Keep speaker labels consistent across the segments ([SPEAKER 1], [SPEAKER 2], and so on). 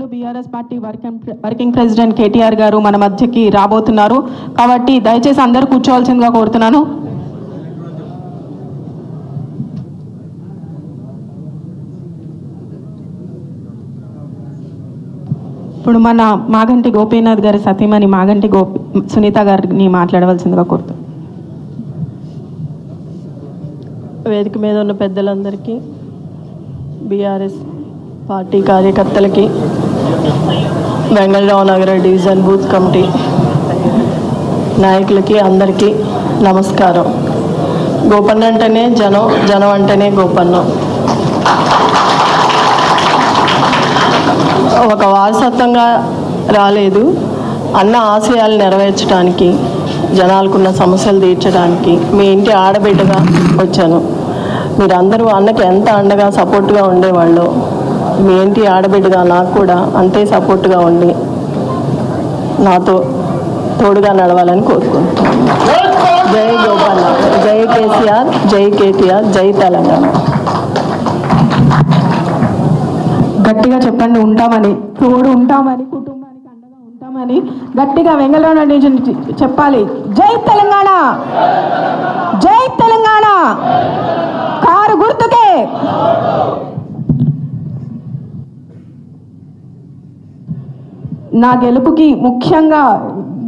[SPEAKER 1] పెద్దలు BRS party working president KTR గారు మన మధ్యకి రాబోతున్నారు. కాబట్టి దయచేసి అందరూ కూర్చోవాల్సిందిగా కోరుతున్నాను. ఇప్పుడు మన మాగంటి గోపీనాథ్ గారి సతీమణి మాగంటి సునీత గారిని మాట్లాడవలసిందిగా కోరుతున్నాను.
[SPEAKER 2] వేదిక మీద ఉన్న పెద్దలందరికీ, బీఆర్ఎస్ పార్టీ కార్యకర్తలకి, వెంగళరావు నగర డివిజన్ బూత్ కమిటీ నాయకులకి అందరికీ నమస్కారం. గోపన్న అంటేనే జనం, జనం అంటేనే గోపన్న. ఒక వారసత్వంగా రాలేదు, అన్న ఆశయాలు నెరవేర్చడానికి, జనాలకున్న సమస్యలు తీర్చడానికి మీ ఇంటి ఆడబిడ్డగా వచ్చాను. మీరందరూ అన్నకి ఎంత అండగా సపోర్ట్గా ఉండేవాళ్ళు, మీ ఇంటి ఆడబిడ్డగా నాకు కూడా అంతే సపోర్ట్గా ఉండి నాతో తోడుగా నడవాలని కోరుకుంటున్నాను. జై గోపన్న, జై కేసీఆర్, జై కేటీఆర్, జై తెలంగాణ.
[SPEAKER 1] గట్టిగా చెప్పండి, ఉంటామని, తోడు ఉంటామని, కుటుంబానికి అండగా ఉంటామని గట్టిగా వెంగళరావు నుంచి చెప్పాలి. జై తెలంగాణ, జై తెలంగాణ. కారు గుర్తుకే. నా గెలుపుకి ముఖ్యంగా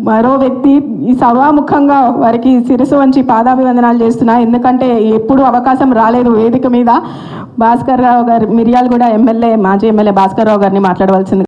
[SPEAKER 1] మరో వ్యక్తి ఈ సభాముఖంగా వారికి శిరస్సు వంచి పాదాభివందనాలు చేస్తున్నా. ఎందుకంటే ఎప్పుడు అవకాశం రాలేదు వేదిక మీద. భాస్కర్ రావు గారు, మిర్యాలగూడ ఎమ్మెల్యే, మాజీ ఎమ్మెల్యే భాస్కర్ రావు గారిని మాట్లాడవలసింది.